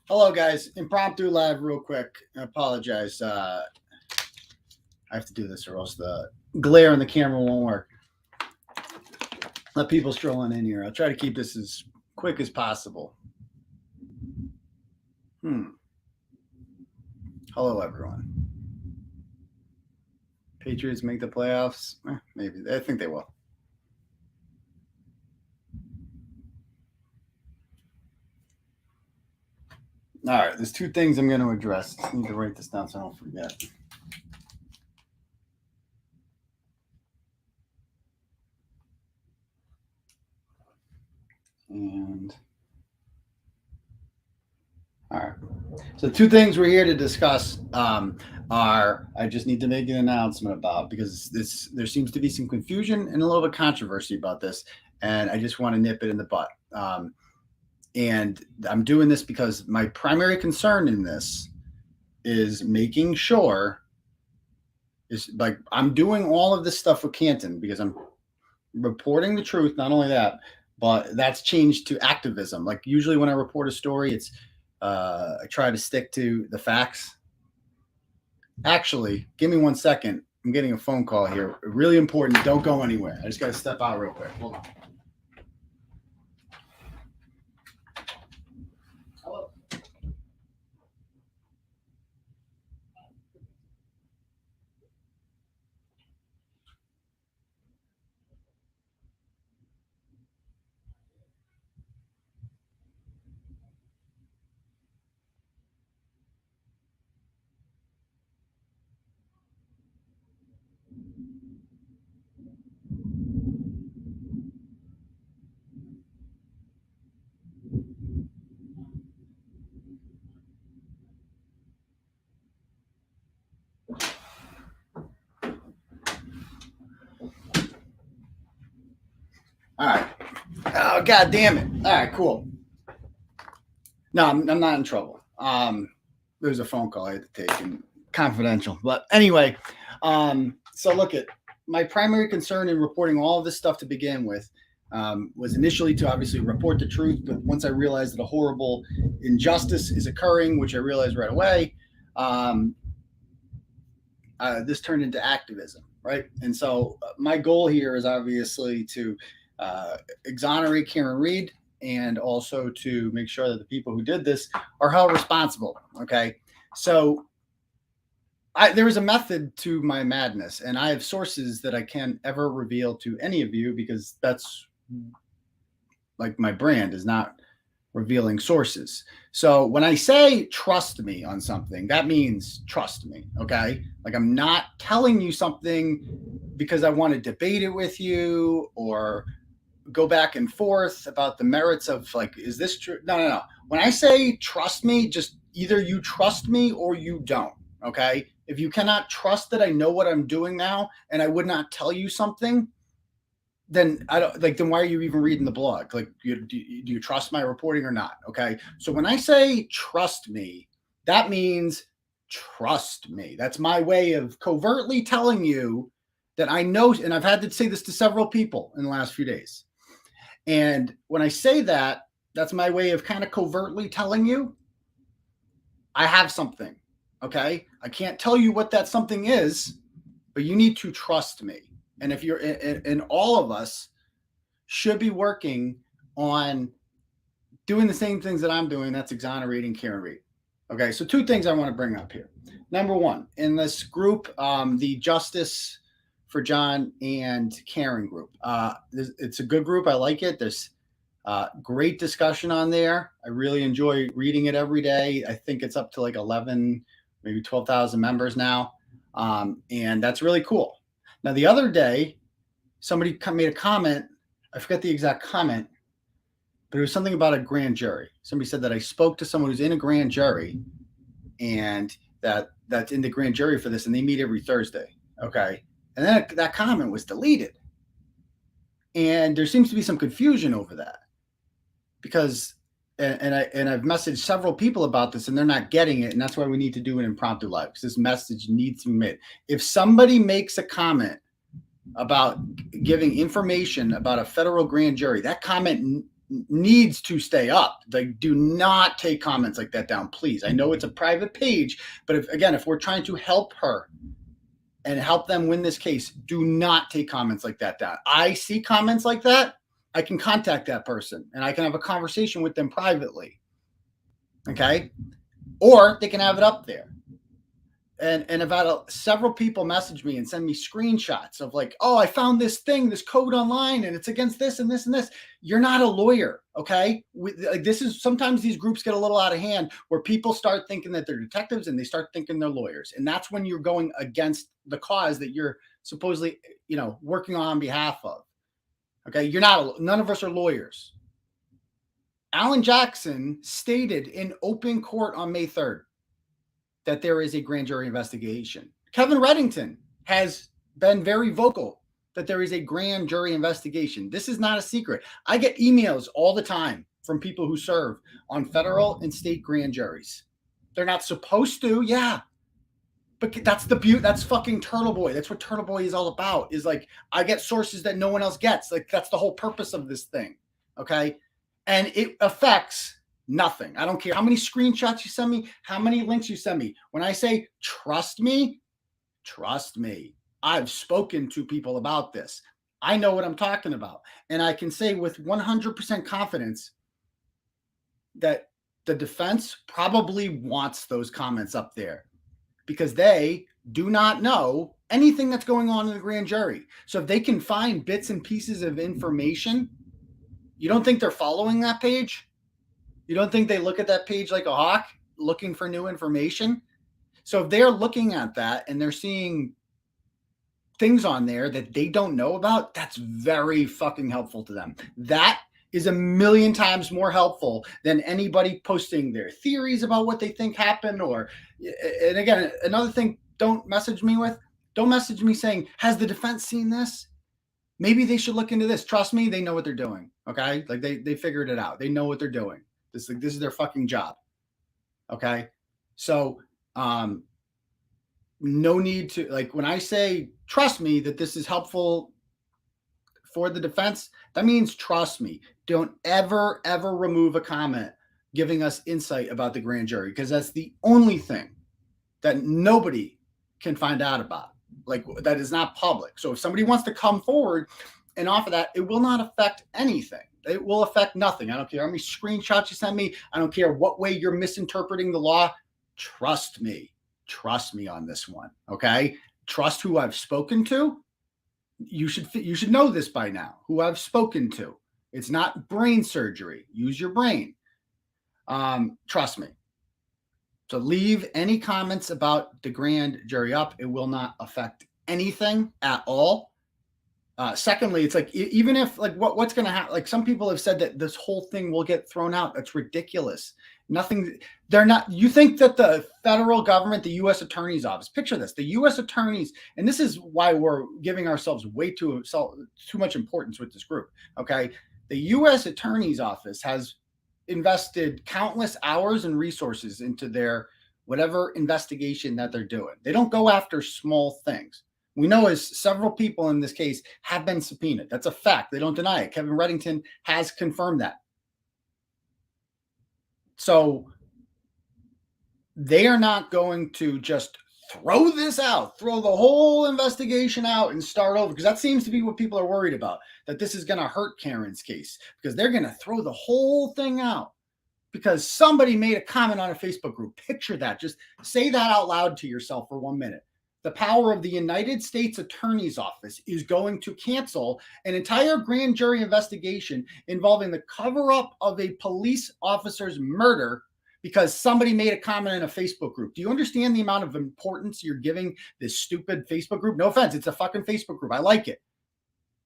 Hello, guys. Impromptu live, real quick. I apologize. I have to do this, or else the glare on the camera won't work. Let people strolling in here. I'll try to keep this as quick as possible. Hello, everyone. Patriots make the playoffs? Maybe. I think they will. All right, there's two things I'm going to address. I need to write this down so I don't forget. And all right, so two things we're here to discuss are I just need to make an announcement about, because there seems to be some confusion and a little bit of controversy about this, and I just want to nip it in the butt. And I'm doing this because my primary concern in this is making sure is like I'm doing all of this stuff with Canton because I'm reporting the truth. Not only that, but that's changed to activism. Like usually when I report a story, it's I try to stick to the facts. Actually, give me 1 second. I'm getting a phone call here. Really important. Don't go anywhere. I just got to step out real quick. Hold on. Hello. All right. Oh, God damn it. All right, cool. No, I'm not in trouble. There's a phone call I had to take, and confidential. But anyway, so look at my primary concern in reporting all of this stuff to begin with was initially to obviously report the truth. But once I realized that a horrible injustice is occurring, which I realized right away, this turned into activism, right? And so my goal here is obviously to exonerate Karen Reed and also to make sure that the people who did this are held responsible. Okay. So there is a method to my madness, and I have sources that I can't ever reveal to any of you because that's like my brand is not revealing sources. So when I say trust me on something, that means trust me. Okay. Like I'm not telling you something because I want to debate it with you or go back and forth about the merits of like, is this true? No. When I say trust me, just either you trust me or you don't. Okay. If you cannot trust that I know what I'm doing now and I would not tell you something, then I don't like, then why are you even reading the blog? Like, do you trust my reporting or not? Okay. So when I say trust me, that means trust me. That's my way of covertly telling you that I know, and I've had to say this to several people in the last few days. And when I say that, that's my way of kind of covertly telling you I have something. Okay. I can't tell you what that something is, but you need to trust me. And if you're and all of us should be working on doing the same things that I'm doing, that's exonerating Karen Reed. Okay, so two things I want to bring up here. Number one, in this group, the Justice for John and Karen group, it's a good group. I like it. There's great discussion on there. I really enjoy reading it every day. I think it's up to like 11, maybe 12,000 members now. And that's really cool. Now, the other day, somebody made a comment. I forget the exact comment, but it was something about a grand jury. Somebody said that I spoke to someone who's in a grand jury and that's in the grand jury for this, and they meet every Thursday. Okay. And then that comment was deleted. And there seems to be some confusion over that because, and I've messaged several people about this and they're not getting it. And that's why we need to do an impromptu live, because this message needs to be made. If somebody makes a comment about giving information about a federal grand jury, that comment needs to stay up. Like, do not take comments like that down, please. I know it's a private page, but if we're trying to help her and help them win this case, do not take comments like that down. I see comments like that, I can contact that person and I can have a conversation with them privately. Okay? Or they can have it up there. And I've had several people message me and send me screenshots of like, oh, I found this thing, this code online, and it's against this and this and this. You're not a lawyer, okay? This is sometimes these groups get a little out of hand where people start thinking that they're detectives and they start thinking they're lawyers, and that's when you're going against the cause that you're supposedly, working on behalf of. Okay, you're not. None of us are lawyers. Alan Jackson stated in open court on May 3rd. That there is a grand jury investigation. Kevin Reddington has been very vocal that there is a grand jury investigation. This is not a secret. I get emails all the time from people who serve on federal and state grand juries. They're not supposed to, yeah. But that's the beauty. That's fucking Turtleboy. That's what Turtleboy is all about. Is like, I get sources that no one else gets. Like, that's the whole purpose of this thing. Okay. And it affects nothing. I don't care how many screenshots you send me, how many links you send me. When I say trust me, I've spoken to people about this. I know what I'm talking about. And I can say with 100% confidence that the defense probably wants those comments up there because they do not know anything that's going on in the grand jury. So if they can find bits and pieces of information, you don't think they're following that page? You don't think they look at that page like a hawk looking for new information? So if they're looking at that and they're seeing things on there that they don't know about, that's very fucking helpful to them. That is 1,000,000 times more helpful than anybody posting their theories about what they think happened. And again, another thing, don't message me saying, has the defense seen this? Maybe they should look into this. Trust me, they know what they're doing. Okay. Like they figured it out. They know what they're doing. This is their fucking job. Okay. So, no need to, like, when I say, trust me that this is helpful for the defense, that means trust me. Don't ever remove a comment giving us insight about the grand jury, because that's the only thing that nobody can find out about. Like, that is not public. So if somebody wants to come forward and offer that, it will not affect anything. It will affect nothing. I don't care how many screenshots you send me. I don't care what way you're misinterpreting the law. Trust me. Trust me on this one. Okay. Trust who I've spoken to. You should know this by now, who I've spoken to. It's not brain surgery. Use your brain. Trust me. So leave any comments about the grand jury up. It will not affect anything at all. Secondly, it's like, even if, like, what's going to happen, like, some people have said that this whole thing will get thrown out. That's ridiculous. Nothing, they're not, you think that the federal government, the U.S. Attorney's Office, picture this, the U.S. Attorneys, and this is why we're giving ourselves way too much importance with this group. Okay. The U.S. Attorney's Office has invested countless hours and resources into their whatever investigation that they're doing. They don't go after small things. We know as several people in this case have been subpoenaed. That's a fact. They don't deny it. Kevin Reddington has confirmed that. So they are not going to just throw this out, throw the whole investigation out and start over, because that seems to be what people are worried about, that this is going to hurt Karen's case, because they're going to throw the whole thing out because somebody made a comment on a Facebook group. Picture that. Just say that out loud to yourself for 1 minute. The power of the United States Attorney's Office is going to cancel an entire grand jury investigation involving the cover-up of a police officer's murder because somebody made a comment in a Facebook group. Do you understand the amount of importance you're giving this stupid Facebook group? No offense, it's a fucking Facebook group. I like it.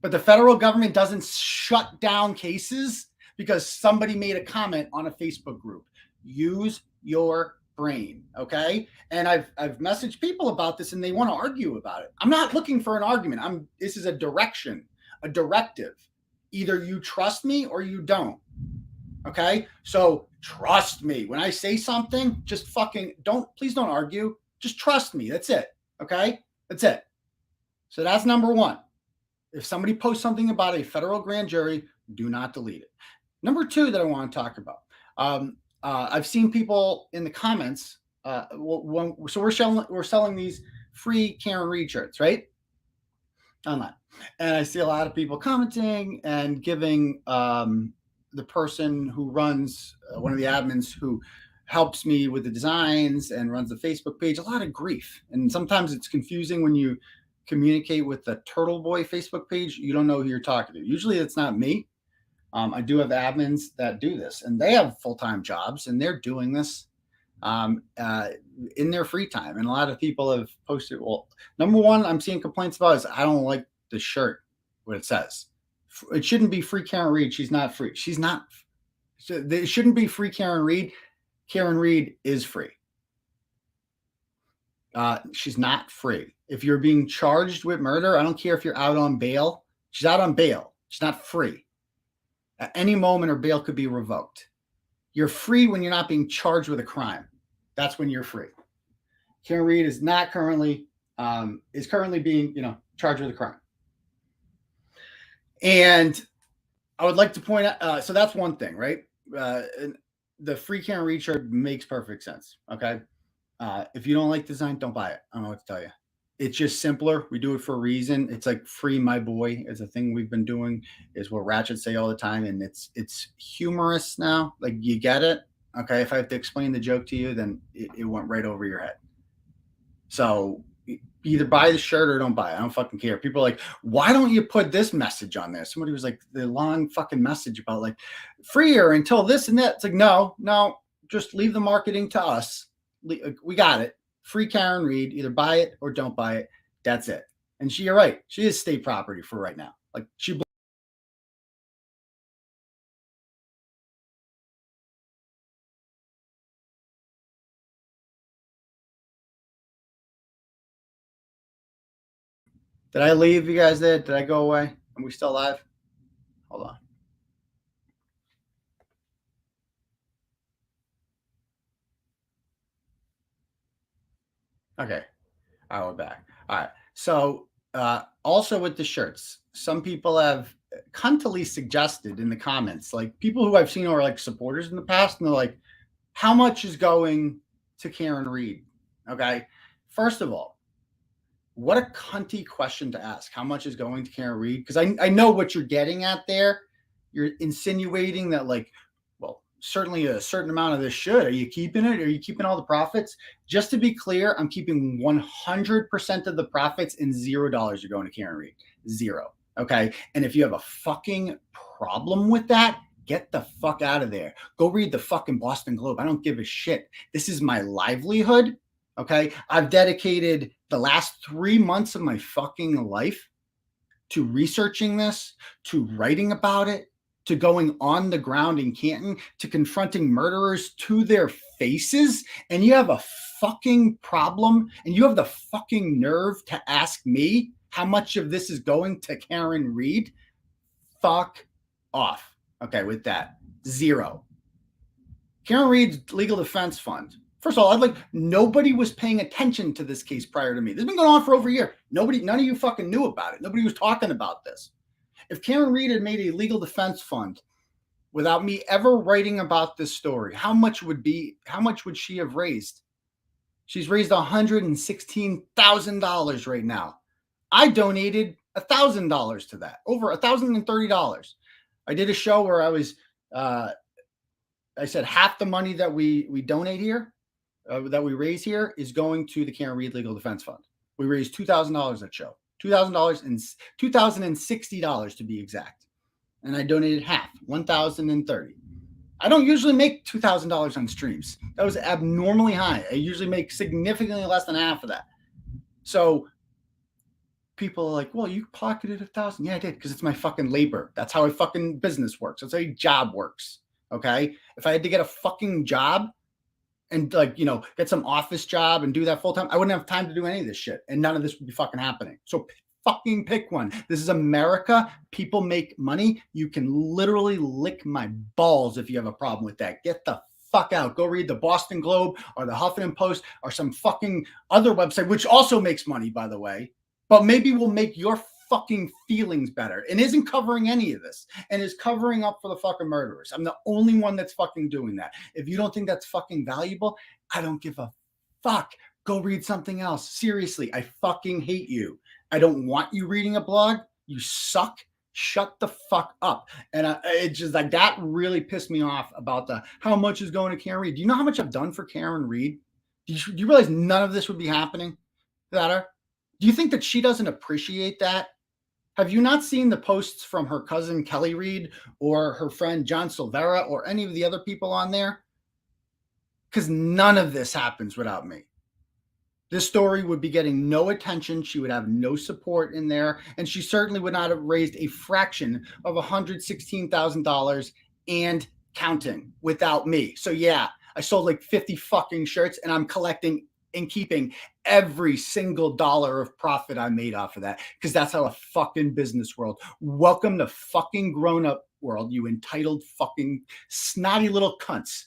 But the federal government doesn't shut down cases because somebody made a comment on a Facebook group. Use your brain, okay? And I've messaged people about this and they want to argue about it. I'm not looking for an argument. This is a direction, a directive. Either you trust me or you don't. Okay? So trust me. When I say something, just please don't argue. Just trust me. That's it. Okay? That's it. So that's number one. If somebody posts something about a federal grand jury, do not delete it. Number two that I want to talk about. I've seen people in the comments. So we're selling these free Karen Reed shirts, right? Online. And I see a lot of people commenting and giving the person who runs, one of the admins who helps me with the designs and runs the Facebook page, a lot of grief. And sometimes it's confusing when you communicate with the Turtleboy Facebook page. You don't know who you're talking to. Usually it's not me. I do have admins that do this, and they have full-time jobs, and they're doing this in their free time. And a lot of people have posted, well, number one, I'm seeing complaints about is I don't like the shirt, what it says. It shouldn't be free Karen Reed. She's not free. She's not. It shouldn't be free Karen Reed. Karen Reed is free. She's not free. If you're being charged with murder, I don't care if you're out on bail. She's out on bail. She's not free. At any moment, her bail could be revoked. You're free when you're not being charged with a crime. That's when you're free. Karen Reed is not currently being, charged with a crime. And I would like to point out, so that's one thing, right? The free Karen Reed shirt makes perfect sense. Okay. If you don't like design, don't buy it. I don't know what to tell you. It's just simpler. We do it for a reason. It's like free my boy is a thing we've been doing, is what Ratchet say all the time. And it's humorous now. Like, you get it. Okay. If I have to explain the joke to you, then it went right over your head. So either buy the shirt or don't buy it. I don't fucking care. People are like, why don't you put this message on there? Somebody was like, the long fucking message about like freer until this and that. It's like, no, just leave the marketing to us. We got it. Free Karen Reed. Either buy it or don't buy it. That's it. And you're right. She is state property for right now. Like, she. Did I leave you guys there? Did I go away? Are we still live? Hold on. Okay. All right, we're back. All right. So also with the shirts, some people have cuntily suggested in the comments, like people who I've seen are like supporters in the past, and they're like, how much is going to Karen Reed? Okay. First of all, what a cunty question to ask. How much is going to Karen Reed? Because I know what you're getting at there. You're insinuating that, like, well, certainly a certain amount of this should. Are you keeping it? Are you keeping all the profits? Just to be clear, I'm keeping 100% of the profits, and $0 are going to Karen Reed. 0. Okay. And if you have a fucking problem with that, get the fuck out of there. Go read the fucking Boston Globe. I don't give a shit. This is my livelihood. Okay. I've dedicated the last 3 months of my fucking life to researching this, to writing about it, to going on the ground in Canton, to confronting murderers to their faces. And you have a fucking problem, and you have the fucking nerve to ask me how much of this is going to Karen Reed? Fuck off. Okay, with that, 0. Karen Reed's legal defense fund. First of all, nobody was paying attention to this case prior to me. This has been going on for over a year. None of you fucking knew about it. Nobody was talking about this. If Karen Reed had made a legal defense fund without me ever writing about this story, how much would she have raised? She's raised $116,000 right now. I donated $1,000 to that, over $1,030. I did a show where I said half the money that we donate here, that we raise here, is going to the Karen Reed Legal Defense Fund. We raised $2,000 that show, $2,000 and $2,060 to be exact. And I donated half, $1,030. I don't usually make $2,000 on streams. That was abnormally high. I usually make significantly less than half of that. So people are like, well, you pocketed $1,000. Yeah, I did, because it's my fucking labor. That's how a fucking business works. That's how a job works. Okay. If I had to get a fucking job and get some office job and do that full time, I wouldn't have time to do any of this shit. And none of this would be fucking happening. So fucking pick one. This is America. People make money. You can literally lick my balls if you have a problem with that. Get the fuck out. Go read the Boston Globe or the Huffington Post or some fucking other website, which also makes money, by the way, but maybe will make your fucking feelings better and isn't covering any of this and is covering up for the fucking murderers. I'm the only one that's fucking doing that. If you don't think that's fucking valuable, I don't give a fuck. Go read something else. Seriously, I fucking hate you. I don't want you reading a blog. You suck. Shut the fuck up. And it's just like that really pissed me off about the how much is going to Karen Reed. Do you know how much I've done for Karen Reed? Do you realize none of this would be happening without her? Do you think that she doesn't appreciate that? Have you not seen the posts from her cousin Kelly Reed or her friend John Silvera or any of the other people on there? Because none of this happens without me. This story would be getting no attention. She would have no support in there. And she certainly would not have raised a fraction of $116,000 and counting without me. So yeah, I sold like 50 fucking shirts and I'm collecting and keeping every single dollar of profit I made off of that. Because that's how a fucking business world. Welcome to fucking grown-up world, you entitled fucking snotty little cunts.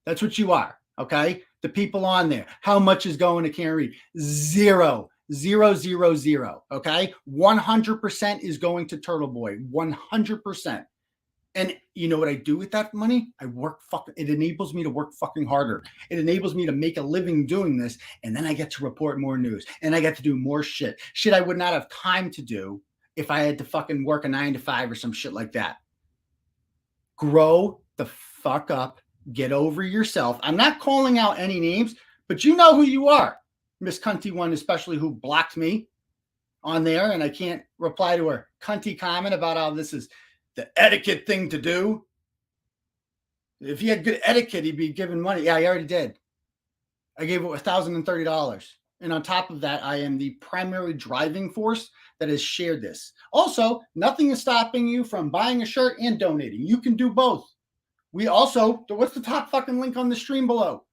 That's what you are, okay? The people on there. How much is going to Karen Reed? 0, 0, 0, 0. Okay. 100% is going to Turtleboy. 100%. And you know what I do with that money? I work it enables me to work fucking harder. It enables me to make a living doing this. And then I get to report more news and I get to do more shit. Shit I would not have time to do if I had to fucking work a 9 to 5 or some shit like that. Grow the fuck up. Get over yourself. I'm not calling out any names, but you know who you are. Miss Cunty one, especially, who blocked me on there, and I can't reply to her cunty comment about how this is the etiquette thing to do. If he had good etiquette, he'd be giving money. Yeah, I already did. I gave it $1,030. And on top of that, I am the primary driving force that has shared this. Also, nothing is stopping you from buying a shirt and donating. You can do both. We also, what's the top fucking link on the stream below?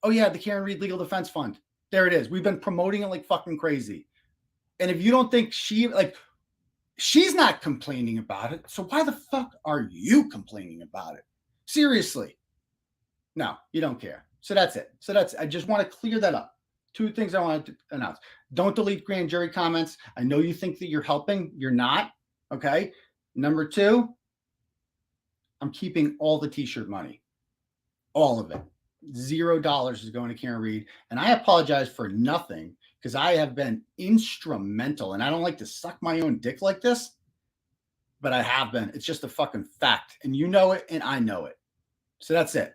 Oh yeah, the Karen Reed Legal Defense Fund. There it is. We've been promoting it like fucking crazy. And if you don't think she's not complaining about it, so why the fuck are you complaining about it? Seriously. No, you don't care. So that's it. I just want to clear that up. 2 things I wanted to announce. Don't delete grand jury comments. I know you think that you're helping. You're not. Okay. Number 2, I'm keeping all the t-shirt money, all of it. $0 is going to Karen Reed. And I apologize for nothing because I have been instrumental, and I don't like to suck my own dick like this, but I have been. It's just a fucking fact. And you know it, and I know it. So that's it.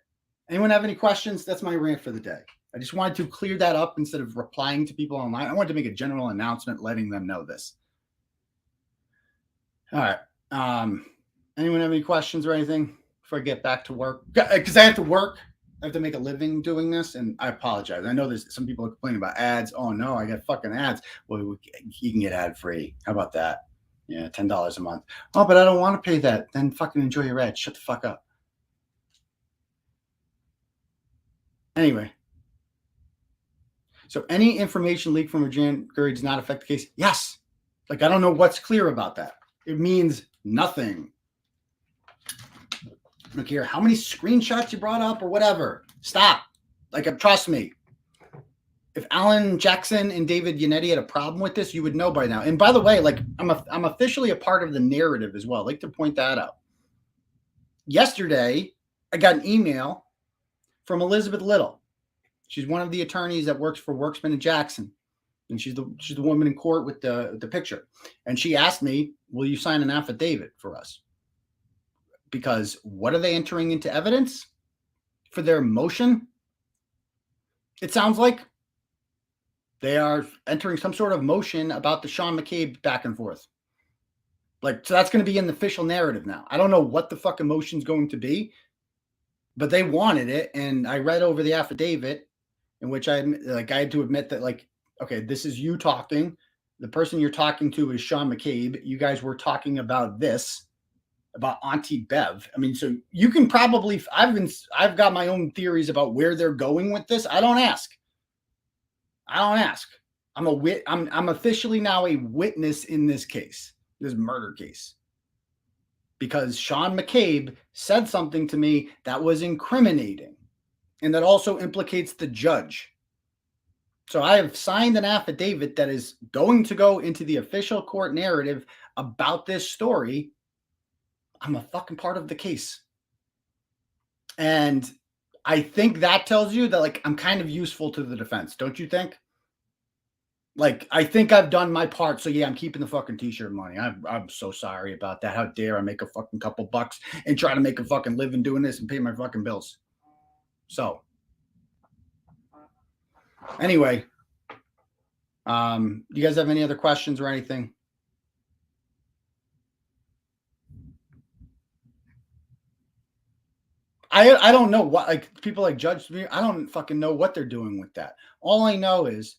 Anyone have any questions? That's my rant for the day. I just wanted to clear that up instead of replying to people online. I wanted to make a general announcement letting them know this. All right. Anyone have any questions or anything before I get back to work? Because I have to work. I have to make a living doing this, and I apologize. I know there's some people are complaining about ads. Oh, no, I got fucking ads. Well, you can get ad-free. How about that? Yeah, $10 a month. Oh, but I don't want to pay that. Then fucking enjoy your ads. Shut the fuck up. Anyway. So any information leaked from a grand jury does not affect the case? Yes. Like, I don't know what's clear about that. It means nothing. I don't care how many screenshots you brought up or whatever. Stop. Like, trust me. If Alan Jackson and David Yannetti had a problem with this, you would know by now. And by the way, like, I'm officially a part of the narrative as well. I'd like to point that out. Yesterday, I got an email from Elizabeth Little. She's one of the attorneys that works for Worksman and Jackson. And she's the woman in court with the picture. And she asked me, will you sign an affidavit for us? Because what are they entering into evidence for their motion? It sounds like they are entering some sort of motion about the Sean McCabe back and forth. Like, so that's going to be in the official narrative now. I don't know what the fucking motion's going to be, but they wanted it. And I read over the affidavit in which I had to admit that, like, okay, this is you talking. The person you're talking to is Sean McCabe. You guys were talking about this, about Auntie Bev. I mean, so you can probably, I've got my own theories about where they're going with this. I don't ask. I'm officially now a witness in this case, this murder case, because Sean McCabe said something to me that was incriminating and that also implicates the judge. So I have signed an affidavit that is going to go into the official court narrative about this story. I'm a fucking part of the case. And I think that tells you that, like, I'm kind of useful to the defense. Don't you think? Like, I think I've done my part. So yeah, I'm keeping the fucking t-shirt money. I'm so sorry about that. How dare I make a fucking couple bucks and try to make a fucking living doing this and pay my fucking bills. So anyway, you guys have any other questions or anything? I don't know what, like, people like judge me. I don't fucking know what they're doing with that. All I know is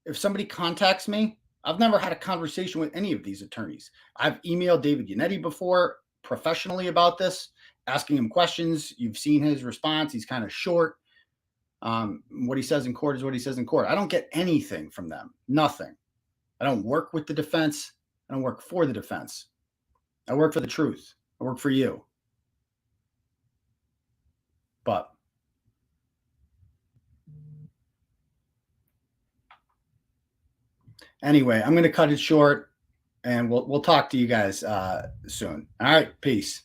if somebody contacts me, I've never had a conversation with any of these attorneys. I've emailed David Yannetti before professionally about this, asking him questions. You've seen his response. He's kind of short. What he says in court is what he says in court. I don't get anything from them. Nothing. I don't work with the defense. I don't work for the defense. I work for the truth. I work for you. But anyway, I'm going to cut it short, and we'll talk to you guys soon. All right, peace.